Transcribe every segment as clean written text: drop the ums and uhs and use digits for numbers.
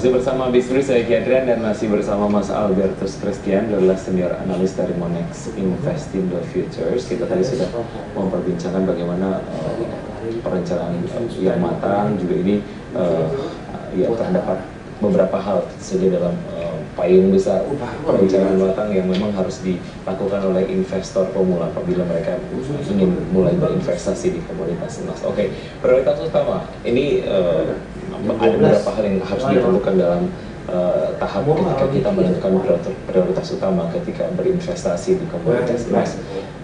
Masih bersama Bisri, saya Kiadrian, dan masih bersama Mas Albertus Christian, adalah senior analis dari Monex Invest in the Futures. Kita tadi sudah memperbincangkan bagaimana perencanaan yang matang, juga ini ya terdapat beberapa hal saja dalam payung besar perencanaan matang yang memang harus dilakukan oleh investor pemula apabila mereka ingin mulai berinvestasi di komoditas emas. Oke, prioritas utama ini ada beberapa hal yang harus ditentukan dalam tahap ketika kita menentukan prioritas utama ketika berinvestasi di komoditas emas.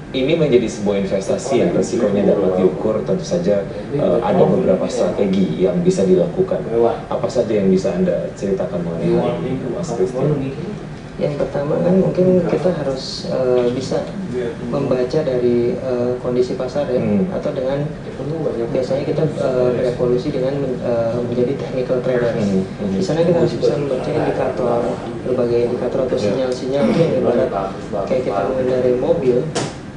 Ini menjadi sebuah investasi yang resikonya dapat diukur. Tentu saja ada beberapa strategi yang bisa dilakukan. Apa saja yang bisa Anda ceritakan mengenai hal ini, Mas Christian? Yang pertama kan mungkin kita harus bisa membaca dari kondisi pasar ya, atau dengan biasanya kita berevolusi dengan menjadi technical trader. Di sana kita harus bisa membaca indikator, berbagai indikator atau sinyal-sinyal yang ibarat kayak kita mengendarai mobil.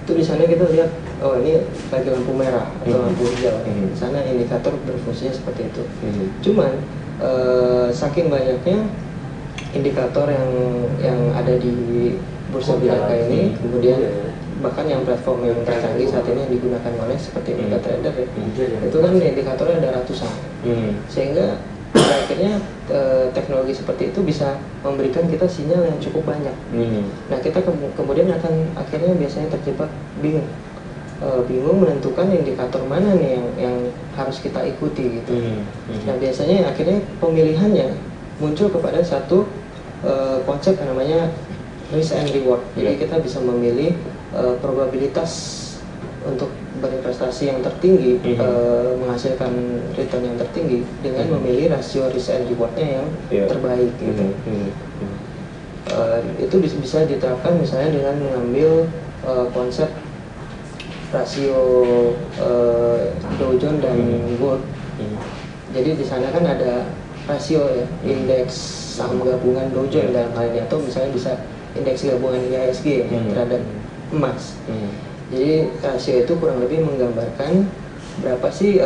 Itu di sana kita lihat, oh ini lagi lampu merah atau lampu hijau. Di sana indikator berfungsinya seperti itu. Cuman saking banyaknya indikator yang ada di bursa Binaka ini, kemudian bahkan yang platform yang tercanggih saat ini yang digunakan oleh seperti MetaTrader ya, itu kan indikatornya ada ratusan, sehingga akhirnya teknologi seperti itu bisa memberikan kita sinyal yang cukup banyak. Nah kita kemudian akan akhirnya biasanya terjebak bingung menentukan indikator mana nih yang harus kita ikuti gitu. Nah biasanya akhirnya pemilihannya muncul kepada satu konsep yang namanya risk and reward. Jadi kita bisa memilih probabilitas untuk berinvestasi yang tertinggi, menghasilkan return yang tertinggi dengan memilih rasio risk and rewardnya yang terbaik gitu. Itu bisa diterapkan misalnya dengan mengambil konsep rasio Dow Jones dan Gold. Jadi di sana kan ada rasio ya, indeks saham gabungan Dow Jones dalam hal ini, atau misalnya bisa indeks gabungan IHSG terhadap emas. Jadi rasio itu kurang lebih menggambarkan berapa sih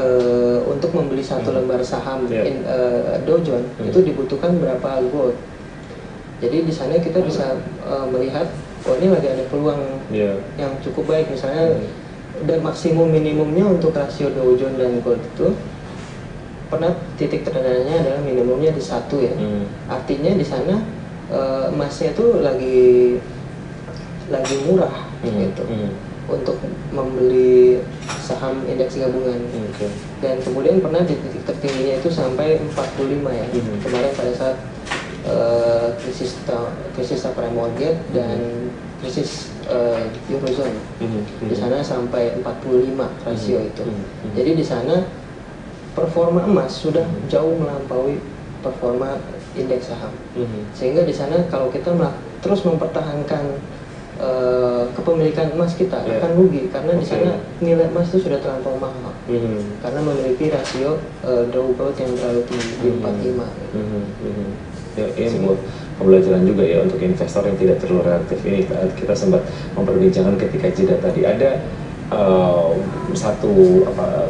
untuk membeli satu lembar saham Dow Jones itu dibutuhkan berapa gold. Jadi di sana kita bisa melihat, oh ini lagi ada peluang yang cukup baik, misalnya dan maksimum minimumnya untuk rasio Dow Jones dan gold itu pernah titik terendahnya adalah minimumnya di 1 ya. Artinya di sana emasnya itu lagi murah gitu untuk membeli saham indeks gabungan. Dan kemudian pernah di titik tertingginya itu sampai 45 ya. Kemarin pada saat krisis subprime mortgage dan krisis Eurozone. Di sana sampai 45 rasio itu. Jadi di sana performa emas sudah jauh melampaui performa indeks saham. Sehingga di sana kalau kita terus mempertahankan kepemilikan emas kita akan rugi, karena di sana nilai emas itu sudah terlampau mahal. Karena memiliki rasio Dow Gold yang terlalu tinggi di 45. Ya, ini sebuah pembelajaran juga ya untuk investor yang tidak terlalu reaktif. Ini kita sempat memperbincangkan ketika jeda tadi. Ada satu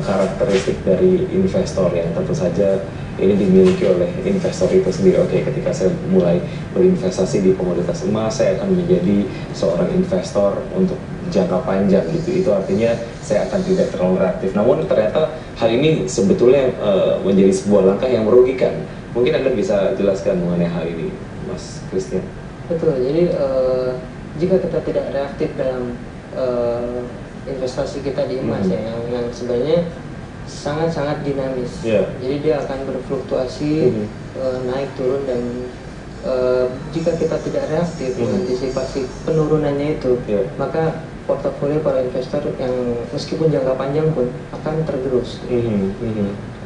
karakteristik dari investor yang tentu saja ini dimiliki oleh investor itu sendiri. Oke, ketika saya mulai berinvestasi di komoditas emas, saya akan menjadi seorang investor untuk jangka panjang gitu. Itu artinya saya akan tidak terlalu reaktif. Namun ternyata hal ini sebetulnya menjadi sebuah langkah yang merugikan. Mungkin Anda bisa jelaskan mengenai hal ini, Mas Christian? Betul. Jadi jika kita tidak reaktif dalam investasi kita di emas ya, yang sebenarnya sangat-sangat dinamis. Jadi dia akan berfluktuasi, naik turun, dan jika kita tidak reaktif mengantisipasi penurunannya itu, maka portofolio para investor yang meskipun jangka panjang pun akan tergerus.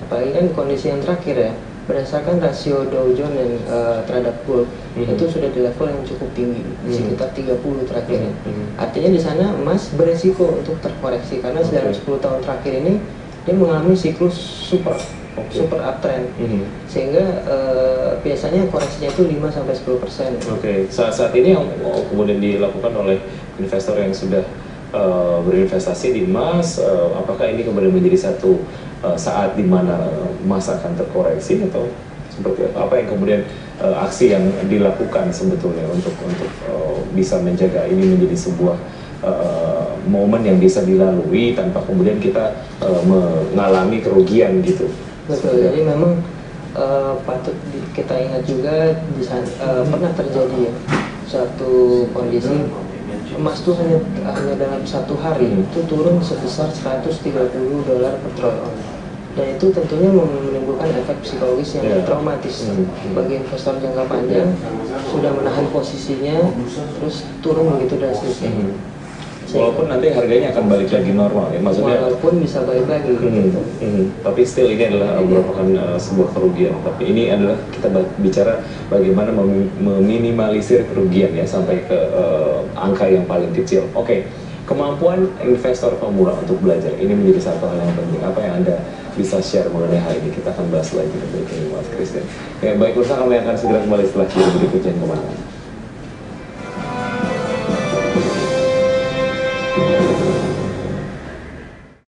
Apalagi kan kondisi yang terakhir ya, berdasarkan rasio Dow Jones terhadap gold itu sudah di level yang cukup tinggi, sekitar 30 terakhir. Artinya di sana emas beresiko untuk terkoreksi, karena dalam 10 tahun terakhir ini dia mengalami siklus super uptrend, sehingga biasanya koreksinya itu 5-10%. Saat ini yang kemudian dilakukan oleh investor yang sudah berinvestasi di emas, apakah ini kemudian menjadi satu saat di mana emas akan terkoreksi atau seperti apa yang kemudian aksi yang dilakukan sebetulnya untuk bisa menjaga ini menjadi sebuah momen yang bisa dilalui tanpa kemudian kita mengalami kerugian gitu. Betul, jadi memang patut kita ingat juga pernah terjadi ya suatu kondisi emas tuh hanya dalam satu hari itu turun sebesar $130 per troy ounce, dan itu tentunya menimbulkan efek psikologis yang traumatis bagi investor jangka panjang. Sudah menahan posisinya terus turun begitu drastis. Walaupun nanti harganya akan balik lagi normal ya, maksudnya walaupun bisa balik lagi tapi still ini adalah merupakan sebuah kerugian. Tapi ini adalah kita bicara bagaimana meminimalisir kerugian ya sampai ke angka yang paling kecil. Oke. Kemampuan investor pemula untuk belajar ini menjadi satu hal yang penting. Apa yang Anda bisa share mengenai hal ini? Kita akan bahas lagi berikut ini, Mas Christian. Ya, baik, pemirsa, kami akan segera kembali setelah jeda berikut yang kemana.